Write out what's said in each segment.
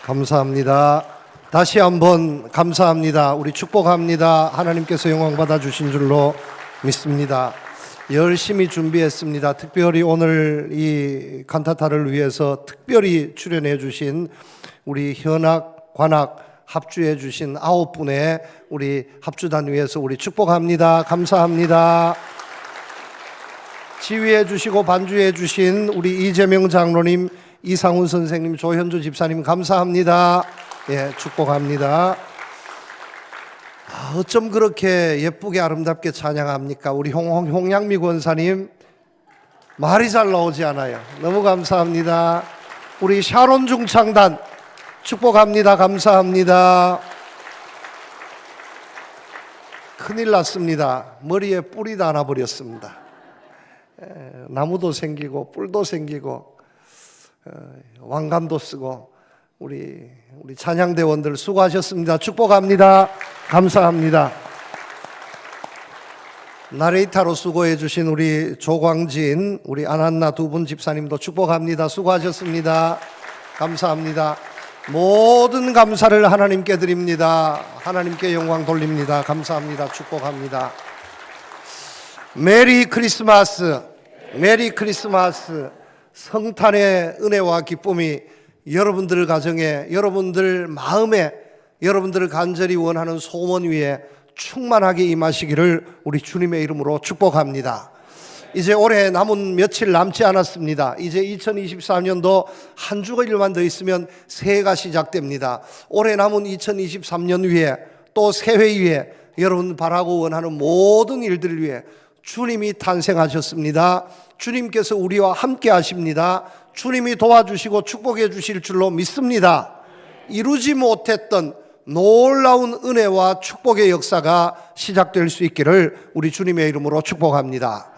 감사합니다. 다시 한번 감사합니다. 우리 축복합니다. 하나님께서 영광 받아주신 줄로 믿습니다. 열심히 준비했습니다. 특별히 오늘 이 칸타타를 위해서 특별히 출연해 주신 우리 현악, 관악 합주해 주신 9분의 우리 합주단 위해서 우리 축복합니다. 감사합니다. 지휘해 주시고 반주해 주신 우리 이재명 장로님, 이상훈 선생님, 조현주 집사님 감사합니다. 예, 축복합니다. 어쩜 그렇게 예쁘게 아름답게 찬양합니까? 우리 홍양미 권사님 말이 잘 나오지 않아요. 너무 감사합니다. 우리 샤론 중창단 축복합니다. 감사합니다. 큰일 났습니다. 머리에 뿔이 다 나버렸습니다. 나무도 생기고 뿔도 생기고 왕관도 쓰고 우리 찬양대원들 수고하셨습니다. 축복합니다. 감사합니다. 나레이타로 수고해 주신 우리 조광진, 우리 안한나 두 분 집사님도 축복합니다. 수고하셨습니다. 감사합니다. 모든 감사를 하나님께 드립니다. 하나님께 영광 돌립니다. 감사합니다. 축복합니다. 메리 크리스마스, 메리 크리스마스. 성탄의 은혜와 기쁨이 여러분들 가정에, 여러분들 마음에, 여러분들을 간절히 원하는 소원 위에 충만하게 임하시기를 우리 주님의 이름으로 축복합니다. 이제 올해 남은 며칠 남지 않았습니다. 이제 2024년도 한 주일만 더 있으면 새해가 시작됩니다. 올해 남은 2023년 위에 또 새해 위에 여러분 바라고 원하는 모든 일들 위해 주님이 탄생하셨습니다. 주님께서 우리와 함께 하십니다. 주님이 도와주시고 축복해 주실 줄로 믿습니다. 이루지 못했던 놀라운 은혜와 축복의 역사가 시작될 수 있기를 우리 주님의 이름으로 축복합니다.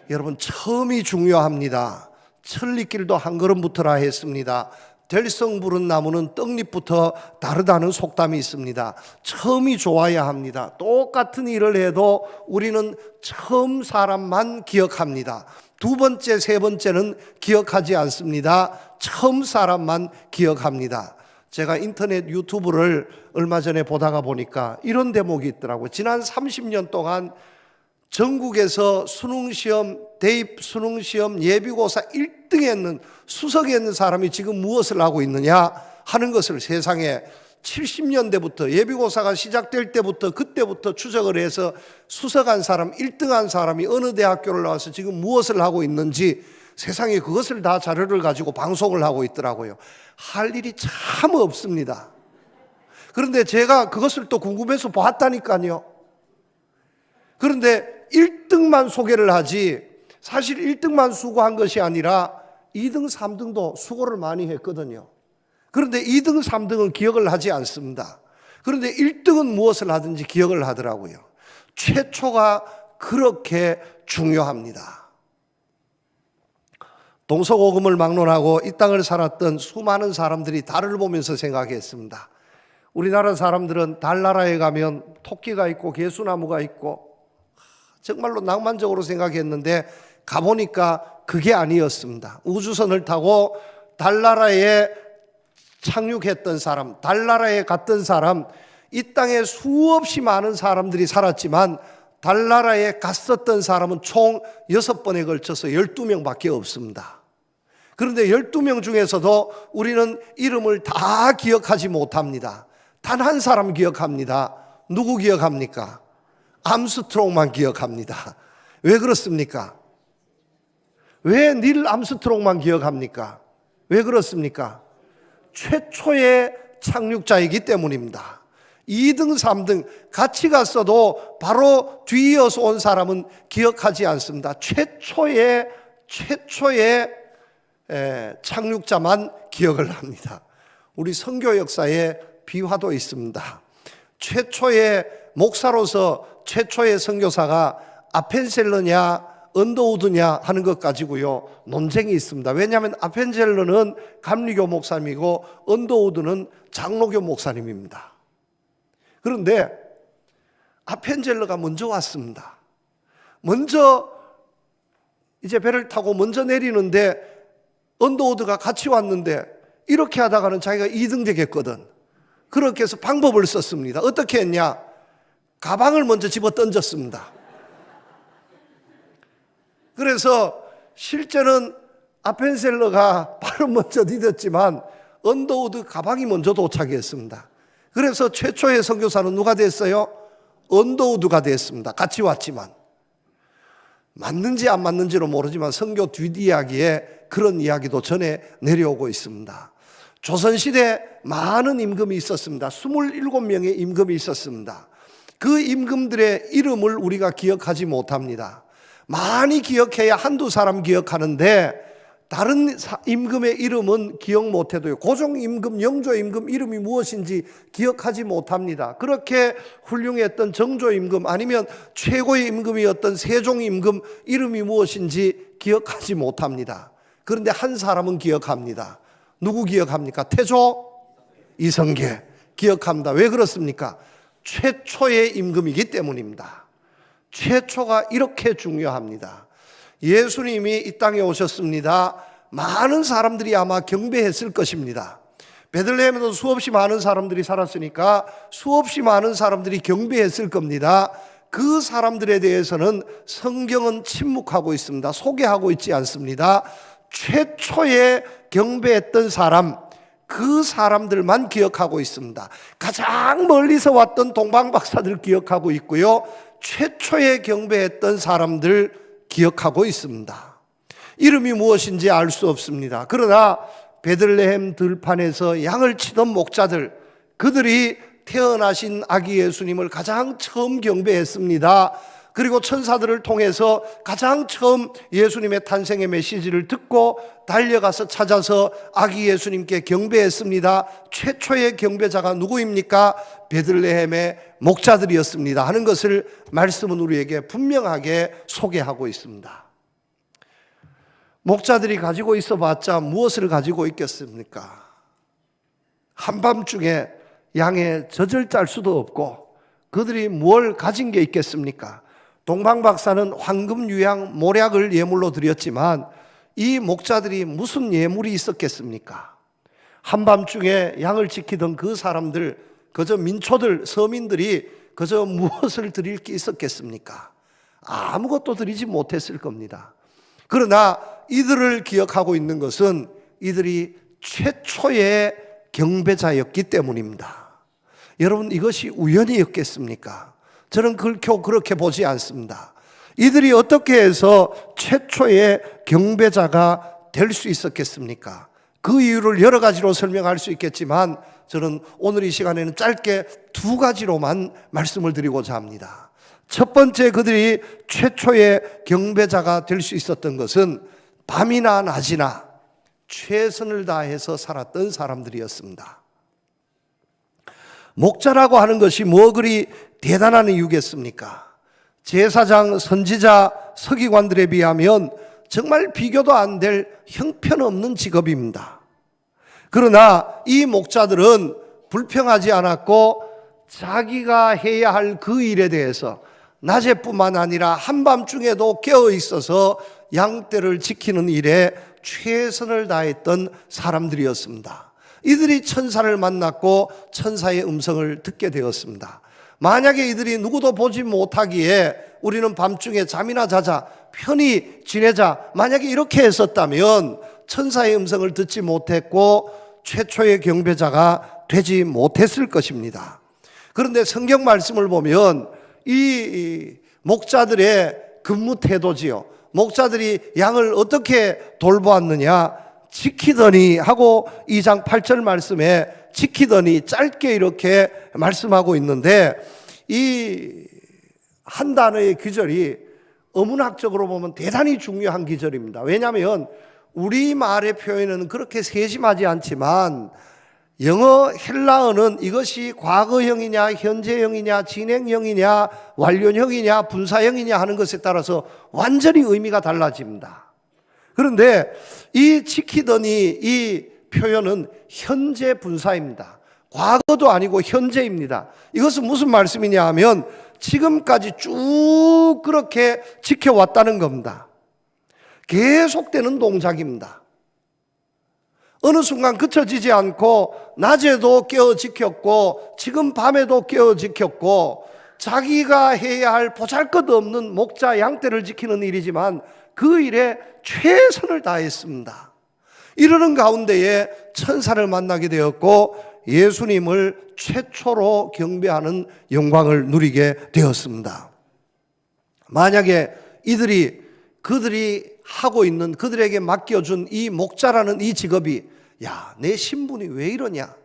여러분, 처음이 중요합니다. 천리길도 한 걸음부터라 했습니다. 될성 부른 나무는 떡잎부터 다르다는 속담이 있습니다. 처음이 좋아야 합니다. 똑같은 일을 해도 우리는 처음 사람만 기억합니다. 두 번째, 세 번째는 기억하지 않습니다. 처음 사람만 기억합니다. 제가 인터넷 유튜브를 얼마 전에 보다가 보니까 이런 대목이 있더라고요. 지난 30년 동안 전국에서 수능시험, 대입 수능시험 예비고사 1등 했는, 수석에 있는 사람이 지금 무엇을 하고 있느냐 하는 것을 세상에 70년대부터 예비고사가 시작될 때부터 그때부터 추적을 해서 수석한 사람, 1등한 사람이 어느 대학교를 나와서 지금 무엇을 하고 있는지 세상에 그것을 다 자료를 가지고 방송을 하고 있더라고요. 할 일이 참 없습니다. 그런데 제가 그것을 또 궁금해서 봤다니까요. 그런데 1등만 소개를 하지 사실 1등만 수고한 것이 아니라 2등, 3등도 수고를 많이 했거든요. 그런데 2등, 3등은 기억을 하지 않습니다. 그런데 1등은 무엇을 하든지 기억을 하더라고요. 최초가 그렇게 중요합니다. 동서고금을 막론하고 이 땅을 살았던 수많은 사람들이 달을 보면서 생각했습니다. 우리나라 사람들은 달나라에 가면 토끼가 있고 개수나무가 있고 정말로 낭만적으로 생각했는데 가보니까 그게 아니었습니다. 우주선을 타고 달나라에 착륙했던 사람, 달나라에 갔던 사람, 이 땅에 수없이 많은 사람들이 살았지만 달나라에 갔었던 사람은 총 6번에 걸쳐서 12명밖에 없습니다. 그런데 12명 중에서도 우리는 이름을 다 기억하지 못합니다. 단 한 사람 기억합니다. 누구 기억합니까? 암스트롱만 기억합니다. 왜 그렇습니까? 왜 닐 암스트롱만 기억합니까? 왜 그렇습니까? 최초의 착륙자이기 때문입니다. 2등, 3등 같이 갔어도 바로 뒤이어서 온 사람은 기억하지 않습니다. 최초의 착륙자만 기억을 합니다. 우리 선교 역사에 비화도 있습니다. 최초의 목사로서 최초의 선교사가 아펜셀러냐 언더우드냐 하는 것 가지고요 논쟁이 있습니다. 왜냐하면 아펜셀러는 감리교 목사님이고 언더우드는 장로교 목사님입니다. 그런데 아펜젤러가 먼저 왔습니다. 먼저 이제 배를 타고 먼저 내리는데 언더우드가 같이 왔는데 이렇게 하다가는 자기가 2등 되겠거든. 그렇게 해서 방법을 썼습니다. 어떻게 했냐? 가방을 먼저 집어 던졌습니다. 그래서 실제는 아펜셀러가 바로 먼저 디뎠지만 언더우드 가방이 먼저 도착했습니다. 그래서 최초의 선교사는 누가 됐어요? 언더우드가 됐습니다. 같이 왔지만. 맞는지 안 맞는지로 모르지만 선교 뒷이야기에 그런 이야기도 전해 내려오고 있습니다. 조선시대 많은 임금이 있었습니다. 27명의 임금이 있었습니다. 그 임금들의 이름을 우리가 기억하지 못합니다. 많이 기억해야 한두 사람 기억하는데 다른 임금의 이름은 기억 못해도요, 고종임금, 영조임금 이름이 무엇인지 기억하지 못합니다. 그렇게 훌륭했던 정조임금 아니면 최고의 임금이었던 세종임금 이름이 무엇인지 기억하지 못합니다. 그런데 한 사람은 기억합니다. 누구 기억합니까? 태조 이성계 기억합니다. 왜 그렇습니까? 최초의 임금이기 때문입니다. 최초가 이렇게 중요합니다. 예수님이 이 땅에 오셨습니다. 많은 사람들이 아마 경배했을 것입니다. 베들레헴에도 수없이 많은 사람들이 살았으니까 수없이 많은 사람들이 경배했을 겁니다. 그 사람들에 대해서는 성경은 침묵하고 있습니다. 소개하고 있지 않습니다. 최초에 경배했던 사람, 그 사람들만 기억하고 있습니다. 가장 멀리서 왔던 동방박사들 기억하고 있고요, 최초에 경배했던 사람들 기억하고 있습니다. 이름이 무엇인지 알 수 없습니다. 그러나 베들레헴 들판에서 양을 치던 목자들, 그들이 태어나신 아기 예수님을 가장 처음 경배했습니다. 그리고 천사들을 통해서 가장 처음 예수님의 탄생의 메시지를 듣고 달려가서 찾아서 아기 예수님께 경배했습니다. 최초의 경배자가 누구입니까? 베들레헴의 목자들이었습니다 하는 것을 말씀은 우리에게 분명하게 소개하고 있습니다. 목자들이 가지고 있어봤자 무엇을 가지고 있겠습니까? 한밤중에 양의 젖을 짤 수도 없고 그들이 뭘 가진 게 있겠습니까? 동방박사는 황금, 유향, 모략을 예물로 드렸지만 이 목자들이 무슨 예물이 있었겠습니까? 한밤중에 양을 지키던 그 사람들, 그저 민초들, 서민들이 그저 무엇을 드릴 게 있었겠습니까? 아무것도 드리지 못했을 겁니다. 그러나 이들을 기억하고 있는 것은 이들이 최초의 경배자였기 때문입니다. 여러분, 이것이 우연이었겠습니까? 저는 결코 그렇게 보지 않습니다. 이들이 어떻게 해서 최초의 경배자가 될 수 있었겠습니까? 그 이유를 여러 가지로 설명할 수 있겠지만 저는 오늘 이 시간에는 짧게 두 가지로만 말씀을 드리고자 합니다. 첫 번째, 그들이 최초의 경배자가 될 수 있었던 것은 밤이나 낮이나 최선을 다해서 살았던 사람들이었습니다. 목자라고 하는 것이 뭐 그리 대단한 이유겠습니까? 제사장, 선지자, 서기관들에 비하면 정말 비교도 안 될 형편없는 직업입니다. 그러나 이 목자들은 불평하지 않았고 자기가 해야 할 그 일에 대해서 낮에뿐만 아니라 한밤중에도 깨어 있어서 양떼를 지키는 일에 최선을 다했던 사람들이었습니다. 이들이 천사를 만났고 천사의 음성을 듣게 되었습니다. 만약에 이들이 누구도 보지 못하기에 우리는 밤중에 잠이나 자자, 편히 지내자, 만약에 이렇게 했었다면 천사의 음성을 듣지 못했고 최초의 경배자가 되지 못했을 것입니다. 그런데 성경 말씀을 보면 이 목자들의 근무 태도지요, 목자들이 양을 어떻게 돌보았느냐, 지키더니 하고 2장 8절 말씀에 지키더니 짧게 이렇게 말씀하고 있는데, 이 한 단어의 기절이 어문학적으로 보면 대단히 중요한 기절입니다. 왜냐하면 우리말의 표현은 그렇게 세심하지 않지만 영어, 헬라어는 이것이 과거형이냐, 현재형이냐, 진행형이냐, 완료형이냐, 분사형이냐 하는 것에 따라서 완전히 의미가 달라집니다. 그런데 이 지키더니 이 표현은 현재 분사입니다. 과거도 아니고 현재입니다. 이것은 무슨 말씀이냐 하면 지금까지 쭉 그렇게 지켜왔다는 겁니다. 계속되는 동작입니다. 어느 순간 그쳐지지 않고 낮에도 깨어 지켰고 지금 밤에도 깨어 지켰고 자기가 해야 할 보잘것없는 목자 양떼를 지키는 일이지만 그 일에 최선을 다했습니다. 이러는 가운데에 천사를 만나게 되었고 예수님을 최초로 경배하는 영광을 누리게 되었습니다. 만약에 그들이 하고 있는, 그들에게 맡겨준 이 목자라는 이 직업이, 야, 내 신분이 왜 이러냐?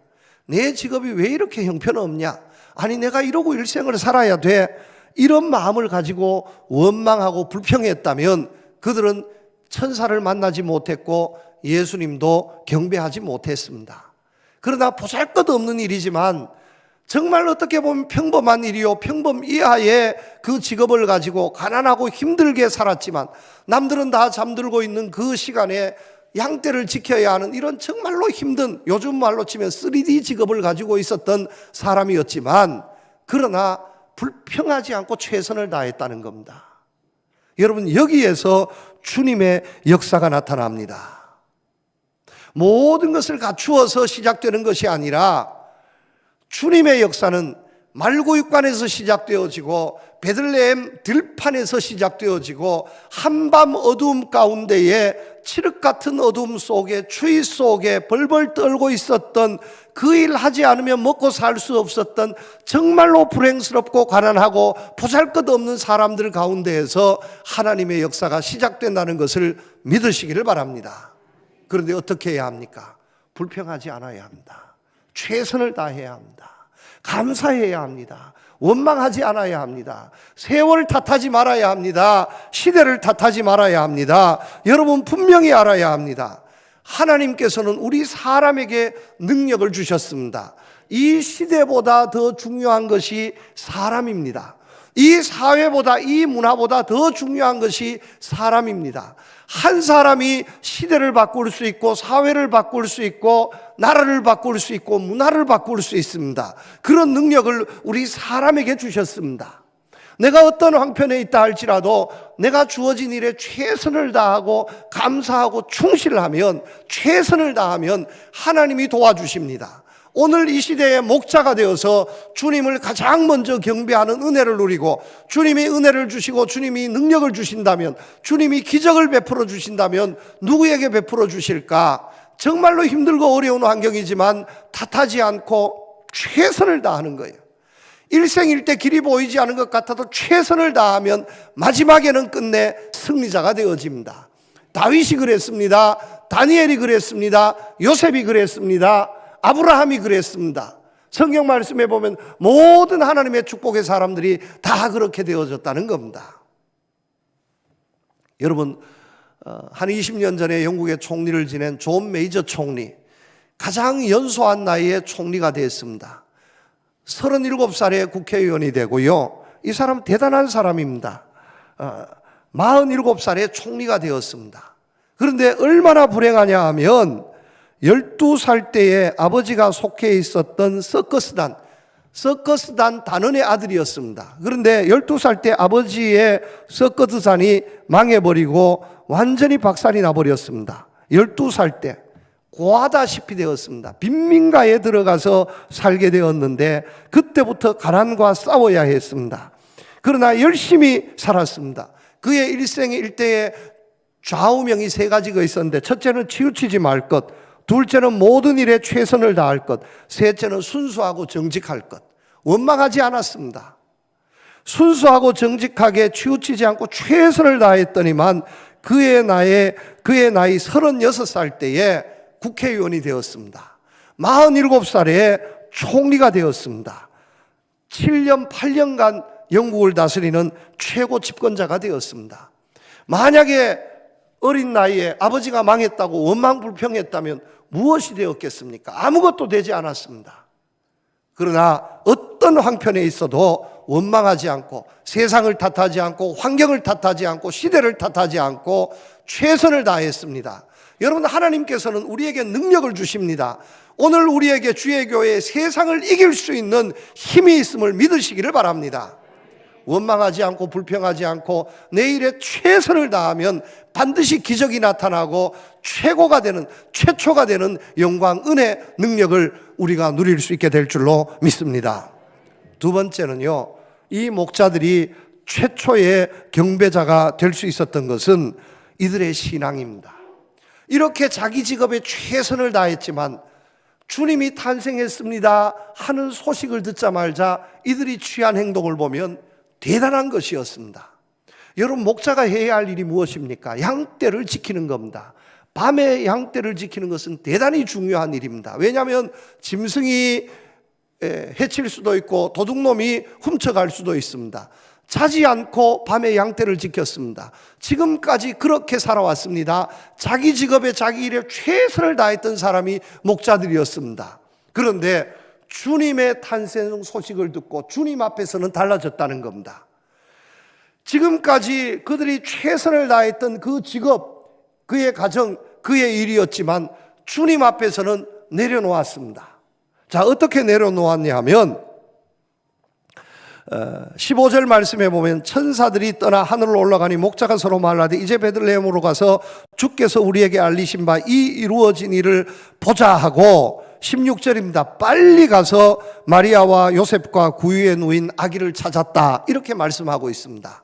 내 직업이 왜 이렇게 형편없냐? 아니, 내가 이러고 일생을 살아야 돼. 이런 마음을 가지고 원망하고 불평했다면 그들은 천사를 만나지 못했고 예수님도 경배하지 못했습니다. 그러나 보잘것없는 일이지만 정말 어떻게 보면 평범한 일이요, 평범 이하의 그 직업을 가지고 가난하고 힘들게 살았지만 남들은 다 잠들고 있는 그 시간에 양떼를 지켜야 하는 이런 정말로 힘든, 요즘 말로 치면 3D 직업을 가지고 있었던 사람이었지만 그러나 불평하지 않고 최선을 다했다는 겁니다. 여러분, 여기에서 주님의 역사가 나타납니다. 모든 것을 갖추어서 시작되는 것이 아니라 주님의 역사는 말구육관에서 시작되어지고 베들레헴 들판에서 시작되어지고 한밤 어두움 가운데에 칠흑 같은 어두움 속에 추위 속에 벌벌 떨고 있었던, 그 일 하지 않으면 먹고 살 수 없었던 정말로 불행스럽고 가난하고 보잘것없는 사람들 가운데에서 하나님의 역사가 시작된다는 것을 믿으시기를 바랍니다. 그런데 어떻게 해야 합니까? 불평하지 않아야 합니다. 최선을 다해야 합니다. 감사해야 합니다. 원망하지 않아야 합니다. 세월 탓하지 말아야 합니다. 시대를 탓하지 말아야 합니다. 여러분, 분명히 알아야 합니다. 하나님께서는 우리 사람에게 능력을 주셨습니다. 이 시대보다 더 중요한 것이 사람입니다. 이 사회보다, 이 문화보다 더 중요한 것이 사람입니다. 한 사람이 시대를 바꿀 수 있고 사회를 바꿀 수 있고 나라를 바꿀 수 있고 문화를 바꿀 수 있습니다. 그런 능력을 우리 사람에게 주셨습니다. 내가 어떤 황편에 있다 할지라도 내가 주어진 일에 최선을 다하고 감사하고 충실하면, 최선을 다하면 하나님이 도와주십니다. 오늘 이 시대의 목자가 되어서 주님을 가장 먼저 경배하는 은혜를 누리고, 주님이 은혜를 주시고 주님이 능력을 주신다면, 주님이 기적을 베풀어 주신다면 누구에게 베풀어 주실까? 정말로 힘들고 어려운 환경이지만 탓하지 않고 최선을 다하는 거예요. 일생일대 길이 보이지 않은 것 같아도 최선을 다하면 마지막에는 끝내 승리자가 되어집니다. 다윗이 그랬습니다. 다니엘이 그랬습니다. 요셉이 그랬습니다. 아브라함이 그랬습니다. 성경 말씀에 보면 모든 하나님의 축복의 사람들이 다 그렇게 되어졌다는 겁니다. 여러분, 한 20년 전에 영국의 총리를 지낸 존 메이저 총리, 가장 연소한 나이에 총리가 됐습니다. 37살에 국회의원이 되고요. 이 사람 대단한 사람입니다. 47살에 총리가 되었습니다. 그런데 얼마나 불행하냐 하면 12살 때에 아버지가 속해 있었던 서커스단 단원의 아들이었습니다. 그런데 12살 때 아버지의 서커스단이 망해버리고 완전히 박살이 나버렸습니다. 12살 때 고하다시피 되었습니다. 빈민가에 들어가서 살게 되었는데 그때부터 가난과 싸워야 했습니다. 그러나 열심히 살았습니다. 그의 일생의 일대에 좌우명이 3가지가 있었는데, 첫째는 치우치지 말 것, 둘째는 모든 일에 최선을 다할 것, 셋째는 순수하고 정직할 것. 원망하지 않았습니다. 순수하고 정직하게 치우치지 않고 최선을 다했더니만 그의 나이 36살 때에 국회의원이 되었습니다. 47살에 총리가 되었습니다. 7년 8년간 영국을 다스리는 최고 집권자가 되었습니다. 만약에 어린 나이에 아버지가 망했다고 원망불평했다면 무엇이 되었겠습니까? 아무것도 되지 않았습니다. 그러나 어떤 황편에 있어도 원망하지 않고, 세상을 탓하지 않고, 환경을 탓하지 않고, 시대를 탓하지 않고 최선을 다했습니다. 여러분, 하나님께서는 우리에게 능력을 주십니다. 오늘 우리에게 주의 교회에 세상을 이길 수 있는 힘이 있음을 믿으시기를 바랍니다. 원망하지 않고 불평하지 않고 내일에 최선을 다하면 반드시 기적이 나타나고 최고가 되는, 최초가 되는 영광, 은혜, 능력을 우리가 누릴 수 있게 될 줄로 믿습니다. 두 번째는요, 이 목자들이 최초의 경배자가 될 수 있었던 것은 이들의 신앙입니다. 이렇게 자기 직업에 최선을 다했지만 주님이 탄생했습니다 하는 소식을 듣자마자 이들이 취한 행동을 보면 대단한 것이었습니다. 여러분, 목자가 해야 할 일이 무엇입니까? 양떼를 지키는 겁니다. 밤에 양떼를 지키는 것은 대단히 중요한 일입니다. 왜냐하면 짐승이 해칠 수도 있고 도둑놈이 훔쳐갈 수도 있습니다. 자지 않고 밤에 양떼를 지켰습니다. 지금까지 그렇게 살아왔습니다. 자기 직업에 자기 일에 최선을 다했던 사람이 목자들이었습니다. 그런데 주님의 탄생 소식을 듣고 주님 앞에서는 달라졌다는 겁니다. 지금까지 그들이 최선을 다했던 그 직업, 그의 가정, 그의 일이었지만 주님 앞에서는 내려놓았습니다. 자, 어떻게 내려놓았냐 하면 15절 말씀에 보면 천사들이 떠나 하늘로 올라가니 목자가 서로 말하되 이제 베들레헴으로 가서 주께서 우리에게 알리신 바 이 이루어진 일을 보자 하고 16절입니다. 빨리 가서 마리아와 요셉과 구유에 누인 아기를 찾았다, 이렇게 말씀하고 있습니다.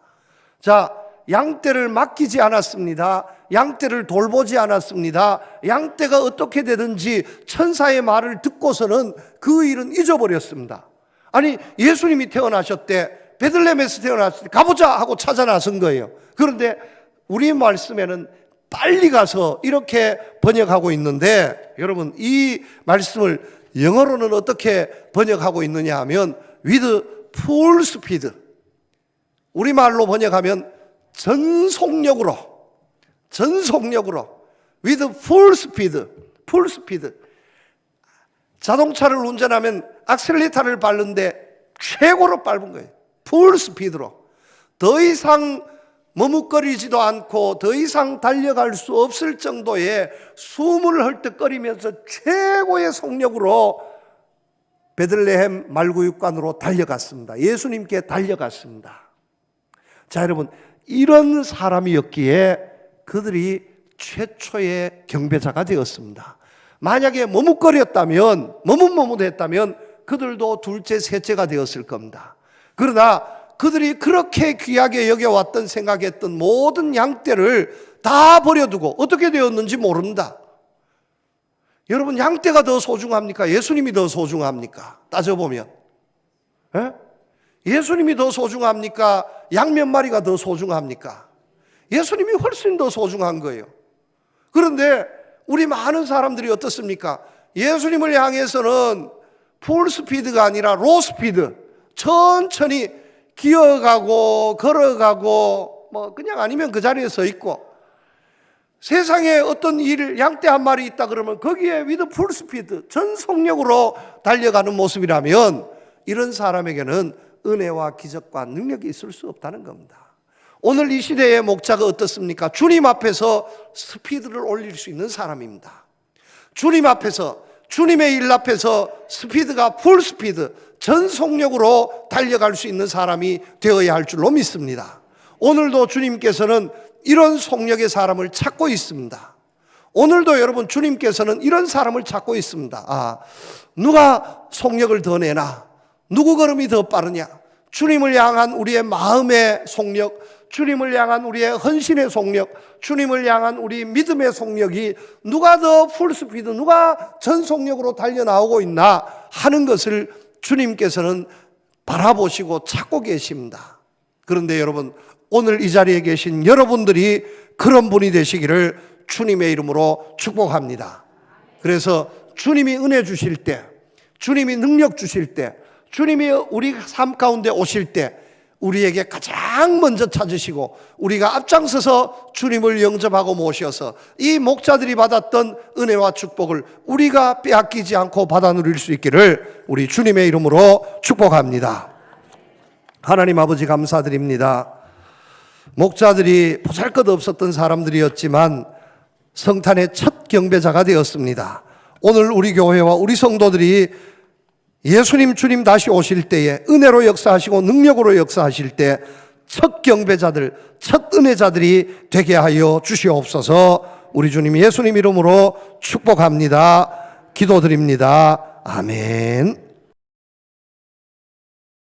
자, 양떼를 맡기지 않았습니다. 양떼를 돌보지 않았습니다. 양떼가 어떻게 되든지 천사의 말을 듣고서는 그 일은 잊어버렸습니다. 아니, 예수님이 태어나셨대, 베들레헴에서 태어났을 때 가보자 하고 찾아 나선 거예요. 그런데 우리 말씀에는 빨리 가서 이렇게 번역하고 있는데, 여러분, 이 말씀을 영어로는 어떻게 번역하고 있느냐 하면 with full speed, 우리말로 번역하면 전속력으로 with full speed. 자동차를 운전하면 악셀레이터를 밟는데 최고로 밟은 거예요. 풀 스피드로. 더 이상 머뭇거리지도 않고 더 이상 달려갈 수 없을 정도의 숨을 헐떡거리면서 최고의 속력으로 베들레헴 말구육관으로 달려갔습니다. 예수님께 달려갔습니다. 자, 여러분, 이런 사람이었기에 그들이 최초의 경배자가 되었습니다. 만약에 머뭇했다면 그들도 둘째, 셋째가 되었을 겁니다. 그러나 그들이 그렇게 귀하게 여겨왔던, 생각했던 모든 양떼를 다 버려두고 어떻게 되었는지 모른다. 여러분, 양떼가 더 소중합니까? 예수님이 더 소중합니까? 따져보면 예수님이 더 소중합니까? 양 몇 마리가 더 소중합니까? 예수님이 훨씬 더 소중한 거예요. 그런데 우리 많은 사람들이 어떻습니까? 예수님을 향해서는 풀 스피드가 아니라 로 스피드, 천천히 기어가고 걸어가고 뭐 그냥 아니면 그 자리에 서 있고, 세상에 어떤 일, 양떼 한 마리 있다 그러면 거기에 위드 풀 스피드, 전속력으로 달려가는 모습이라면 이런 사람에게는 은혜와 기적과 능력이 있을 수 없다는 겁니다. 오늘 이 시대의 목자가 어떻습니까? 주님 앞에서 스피드를 올릴 수 있는 사람입니다. 주님 앞에서, 주님의 일 앞에서 스피드가 풀 스피드, 전속력으로 달려갈 수 있는 사람이 되어야 할 줄로 믿습니다. 오늘도 주님께서는 이런 속력의 사람을 찾고 있습니다. 오늘도 여러분, 주님께서는 이런 사람을 찾고 있습니다. 누가 속력을 더 내나? 누구 걸음이 더 빠르냐? 주님을 향한 우리의 마음의 속력, 주님을 향한 우리의 헌신의 속력, 주님을 향한 우리 믿음의 속력이 누가 더 풀스피드, 누가 전속력으로 달려나오고 있나 하는 것을 주님께서는 바라보시고 찾고 계십니다. 그런데 여러분, 오늘 이 자리에 계신 여러분들이 그런 분이 되시기를 주님의 이름으로 축복합니다. 그래서 주님이 은혜 주실 때, 주님이 능력 주실 때, 주님이 우리 삶 가운데 오실 때 우리에게 가장 먼저 찾으시고 우리가 앞장서서 주님을 영접하고 모셔서 이 목자들이 받았던 은혜와 축복을 우리가 빼앗기지 않고 받아 누릴 수 있기를 우리 주님의 이름으로 축복합니다. 하나님 아버지, 감사드립니다. 목자들이 보잘것없었던 사람들이었지만 성탄의 첫 경배자가 되었습니다. 오늘 우리 교회와 우리 성도들이 예수님 주님 다시 오실 때에 은혜로 역사하시고 능력으로 역사하실 때 첫 경배자들, 첫 은혜자들이 되게 하여 주시옵소서. 우리 주님 예수님 이름으로 축복합니다. 기도드립니다. 아멘.